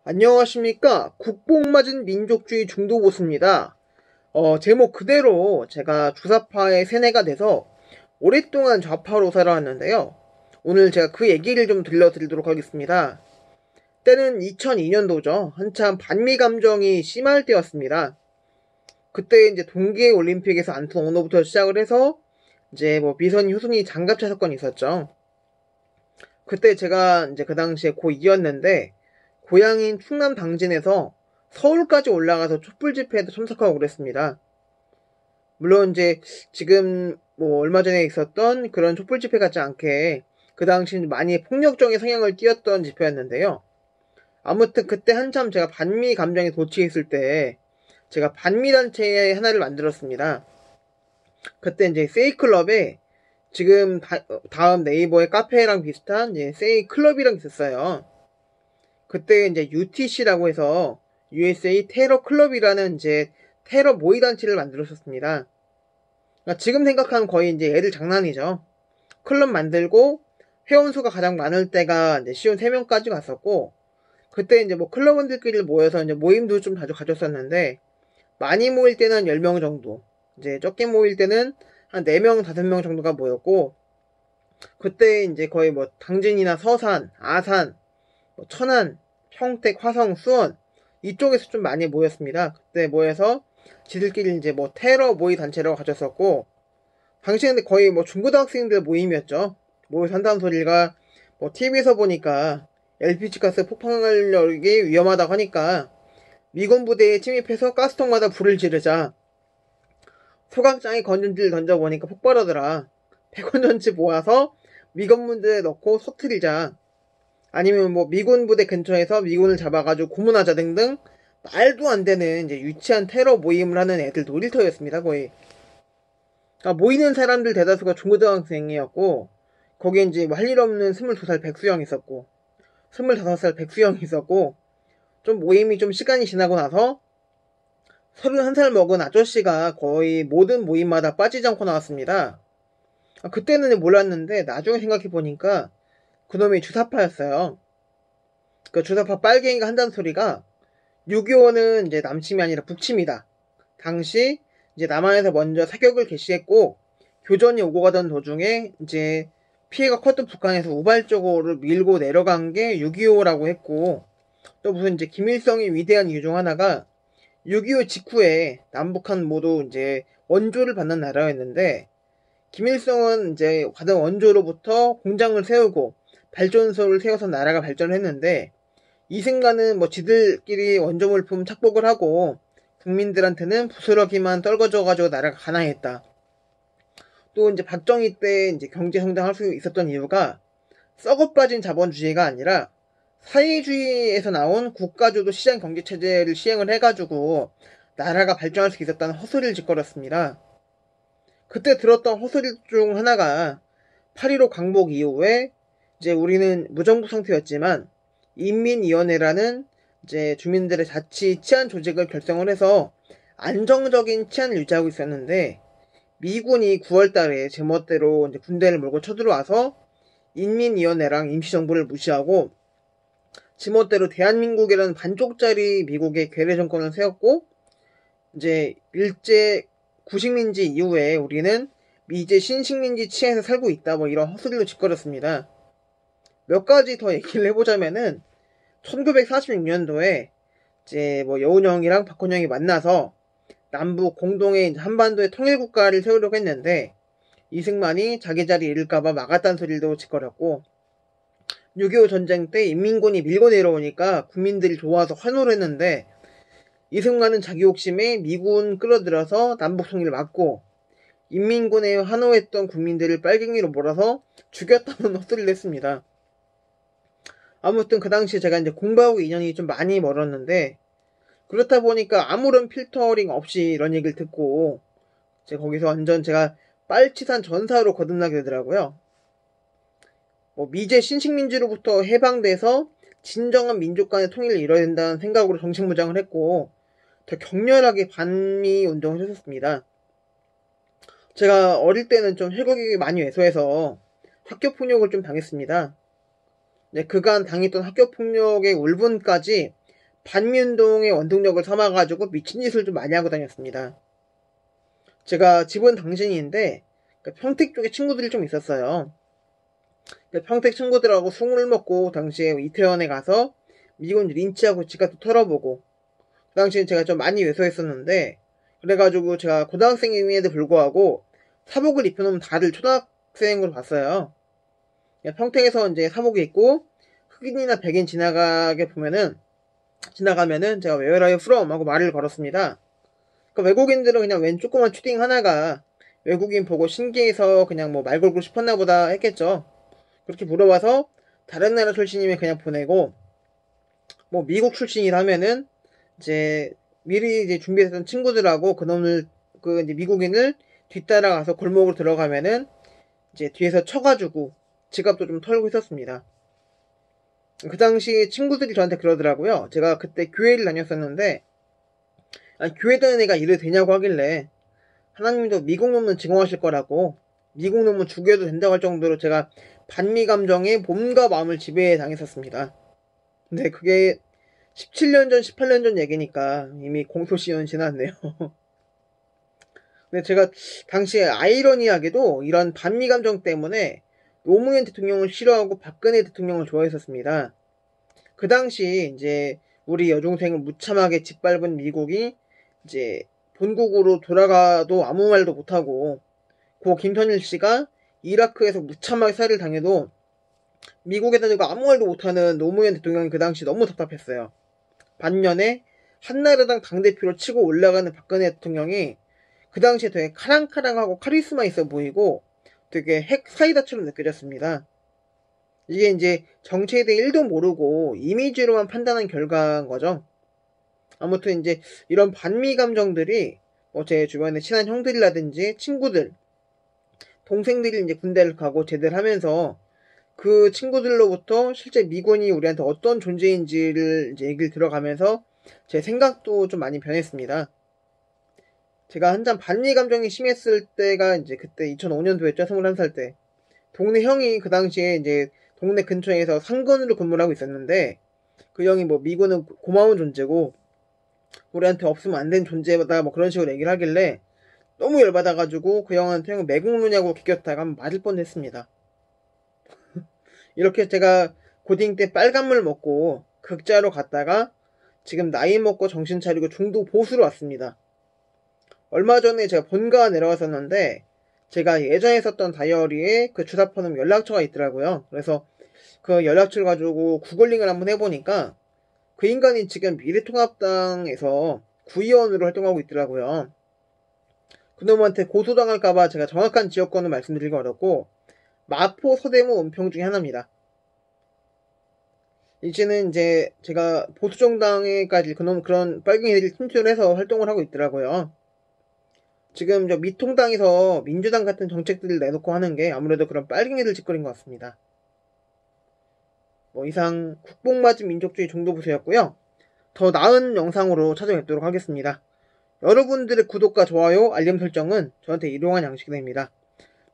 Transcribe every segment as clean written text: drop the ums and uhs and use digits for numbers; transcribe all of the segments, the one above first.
안녕하십니까. 국뽕맞은 민족주의 중도보수입니다. 제목 그대로 제가 주사파의 세뇌가 돼서 오랫동안 좌파로 살아왔는데요. 오늘 제가 그 얘기를 좀 들려드리도록 하겠습니다. 때는 2002년도죠. 한참 반미 감정이 심할 때였습니다. 그때 이제 동계올림픽에서 안톤 언어부터 시작을 해서 이제 미선 효순이 장갑차 사건이 있었죠. 그때 제가 이제 그 당시에 고2였는데 고향인 충남 당진에서 서울까지 올라가서 촛불 집회에도 참석하고 그랬습니다. 물론 이제 지금 얼마 전에 있었던 그런 촛불 집회 같지 않게 그 당시는 많이 폭력적인 성향을 띠었던 집회였는데요. 아무튼 그때 한참 제가 반미 감정에 도취했을 때 제가 반미 단체 하나를 만들었습니다. 그때 이제 세이클럽에 지금 다음 네이버의 카페랑 비슷한 이제 세이클럽이랑 있었어요. 그때 이제 UTC라고 해서 USA 테러 클럽이라는 이제 테러 모의 단체를 만들었었습니다. 그러니까 지금 생각하면 거의 이제 애들 장난이죠. 클럽 만들고 회원 수가 가장 많을 때가 이제 시온 3명까지 갔었고, 그때 이제 클럽원들끼리 모여서 이제 모임도 좀 자주 가졌었는데, 많이 모일 때는 10명 정도, 이제 적게 모일 때는 한 4명, 5명 정도가 모였고, 그때 이제 거의 당진이나 서산, 아산, 천안, 평택, 화성, 수원 이쪽에서 좀 많이 모였습니다. 그때 모여서 지들끼리 이제 테러 모의 단체라고 가졌었고, 당시에 거의 중고등학생들 모임이었죠. 모여서 한다는 소리가 TV에서 보니까 LPG 가스 폭발력이 위험하다고 하니까 미군 부대에 침입해서 가스통마다 불을 지르자. 소각장에 건전지를 던져보니까 폭발하더라. 100원전지 모아서 미군 부대에 넣고 터뜨리자. 아니면 미군 부대 근처에서 미군을 잡아가지고 고문하자 등등 말도 안 되는 이제 유치한 테러 모임을 하는 애들 놀이터였습니다, 거의. 그러니까 모이는 사람들 대다수가 중고등학생이었고, 거기에 이제 할 일 없는 22살 백수형이 있었고, 25살 백수형이 있었고, 좀 모임이 좀 시간이 지나고 나서 31살 먹은 아저씨가 거의 모든 모임마다 빠지지 않고 나왔습니다. 그때는 몰랐는데 나중에 생각해보니까 그놈이 주사파였어요. 그 주사파 빨갱이가 한다는 소리가 6.25는 이제 남침이 아니라 북침이다. 당시 이제 남한에서 먼저 사격을 개시했고 교전이 오고 가던 도중에 이제 피해가 컸던 북한에서 우발적으로 밀고 내려간 게 6.25라고 했고, 또 무슨 이제 김일성이 위대한 이유 중 하나가 6.25 직후에 남북한 모두 이제 원조를 받는 나라였는데, 김일성은 이제 받은 원조로부터 공장을 세우고 발전소를 세워서 나라가 발전을 했는데, 이승만은 지들끼리 원조 물품 착복을 하고 국민들한테는 부스러기만 떨궈줘가지고 나라가 가난했다. 또 이제 박정희 때 이제 경제 성장할 수 있었던 이유가 썩어 빠진 자본주의가 아니라 사회주의에서 나온 국가주도 시장 경제 체제를 시행을 해가지고 나라가 발전할 수 있었다는 헛소리를 짓거렸습니다. 그때 들었던 헛소리 중 하나가 8.15 광복 이후에 이제 우리는 무정부 상태였지만 인민위원회라는 이제 주민들의 자치 치안 조직을 결성을 해서 안정적인 치안을 유지하고 있었는데, 미군이 9월달에 제멋대로 이제 군대를 몰고 쳐들어와서 인민위원회랑 임시정부를 무시하고 지멋대로 대한민국이라는 반쪽짜리 미국의 괴뢰 정권을 세웠고, 이제 일제 구식민지 이후에 우리는 미제 신식민지 치에서 살고 있다, 이런 헛소리로 짓거렸습니다. 몇 가지 더 얘기를 해보자면은 1946년도에 이제 여운형이랑 박헌영이 만나서 남북 공동의 한반도의 통일국가를 세우려고 했는데, 이승만이 자기 자리 잃을까봐 막았다는 소리도 짓거렸고, 6.25 전쟁 때 인민군이 밀고 내려오니까 국민들이 좋아서 환호를 했는데, 이승만은 자기 욕심에 미군 끌어들여서 남북 통일을 막고 인민군에 환호했던 국민들을 빨갱이로 몰아서 죽였다는 헛소리를 했습니다. 아무튼 그 당시에 제가 이제 공부하고 인연이 좀 많이 멀었는데, 그렇다 보니까 아무런 필터링 없이 이런 얘기를 듣고 제가 거기서 완전 제가 빨치산 전사로 거듭나게 되더라고요. 미제 신식민지로부터 해방돼서 진정한 민족 간의 통일을 이뤄야 된다는 생각으로 정신무장을 했고 더 격렬하게 반미 운동을 했었습니다. 제가 어릴 때는 좀 혈격이 많이 왜소해서 학교폭력을 좀 당했습니다. 네, 그간 당했던 학교폭력의 울분까지 반미운동의 원동력을 삼아가지고 미친 짓을 좀 많이 하고 다녔습니다. 제가 집은 당신인데 평택 쪽에 친구들이 좀 있었어요. 평택 친구들하고 술을 먹고 당시에 이태원에 가서 미군 린치하고 집값도 털어보고, 그 당시에 제가 좀 많이 왜소했었는데, 그래가지고 제가 고등학생임에도 불구하고 사복을 입혀놓으면 다들 초등학생으로 봤어요. 평택에서 이제 사복이 있고 흑인이나 백인 지나가면은 제가 Where are you from? 하고 말을 걸었습니다. 외국인들은 그냥 웬 조그만 추딩 하나가 외국인 보고 신기해서 그냥 뭐 말 걸고 싶었나 보다 했겠죠. 그렇게 물어봐서 다른 나라 출신이면 그냥 보내고, 뭐 미국 출신이라면은 이제 미리 이제 준비했던 친구들하고 그놈을 이제 미국인을 뒤따라가서 골목으로 들어가면은 이제 뒤에서 쳐가지고 지갑도 좀 털고 있었습니다. 그 당시 친구들이 저한테 그러더라고요. 제가 그때 교회를 다녔었는데, 교회 다니는 애가 이래도 되냐고 하길래, 하나님도 미국 놈은 증오하실 거라고, 미국 놈은 죽여도 된다고 할 정도로 제가 반미 감정에 몸과 마음을 지배해 당했었습니다. 근데 그게 17년 전, 18년 전 얘기니까 이미 공소시효는 지났네요. 근데 제가 당시에 아이러니하게도 이런 반미 감정 때문에 노무현 대통령을 싫어하고 박근혜 대통령을 좋아했었습니다. 그 당시 이제 우리 여중생을 무참하게 짓밟은 미국이 이제 본국으로 돌아가도 아무 말도 못하고, 고 김선일 씨가 이라크에서 무참하게 살해를 당해도 미국에다 대고 아무 말도 못하는 노무현 대통령이 그 당시 너무 답답했어요. 반면에 한나라당 당대표로 치고 올라가는 박근혜 대통령이 그 당시에 되게 카랑카랑하고 카리스마 있어 보이고 되게 핵 사이다처럼 느껴졌습니다. 이게 이제 정치에 대해 1도 모르고 이미지로만 판단한 결과인 거죠. 아무튼 이제 이런 반미 감정들이 제 주변에 친한 형들이라든지 친구들, 동생들이 이제 군대를 가고 제대를 하면서 그 친구들로부터 실제 미군이 우리한테 어떤 존재인지를 이제 얘기를 들어가면서 제 생각도 좀 많이 변했습니다. 제가 한참 반미 감정이 심했을 때가 이제 그때 2005년도였죠. 21살 때. 동네 형이 그 당시에 이제 동네 근처에서 상근으로 근무를 하고 있었는데, 그 형이 뭐 미군은 고마운 존재고 우리한테 없으면 안 되는 존재다 뭐 그런 식으로 얘기를 하길래 너무 열받아가지고 그 형한테 형 매국노냐고 기겼다가 맞을 뻔했습니다. 이렇게 제가 고딩 때 빨간물 먹고 극자로 갔다가 지금 나이 먹고 정신 차리고 중도 보수로 왔습니다. 얼마 전에 제가 본가 내려왔었는데 제가 예전에 썼던 다이어리에 그 주사번호 연락처가 있더라고요. 그래서 그 연락처를 가지고 구글링을 한번 해보니까 그 인간이 지금 미래통합당에서 구의원으로 활동하고 있더라고요. 그놈한테 고소당할까봐 제가 정확한 지역권을 말씀드리기 어렵고 마포, 서대문, 은평 중에 하나입니다. 이제는 이제 제가 보수정당에까지 그런 빨갱이들이 팀출해서 활동을 하고 있더라고요. 지금 저 미통당에서 민주당 같은 정책들을 내놓고 하는 게 아무래도 그런 빨갱이들 짓거리인 것 같습니다. 이상 국뽕맞은 민족주의 중도부서였고요. 더 나은 영상으로 찾아뵙도록 하겠습니다. 여러분들의 구독과 좋아요, 알림 설정은 저한테 일용한 양식이 됩니다.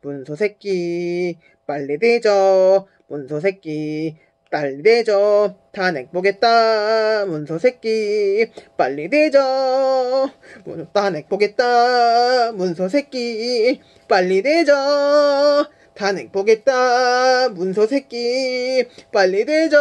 문소새끼 빨리 되죠. 문소새끼 빨리 되죠. 탄핵 보겠다. 문소새끼 빨리 되죠. 탄핵 보겠다. 문소새끼 빨리 되죠. 탄핵 보겠다. 문소새끼 빨리 되죠.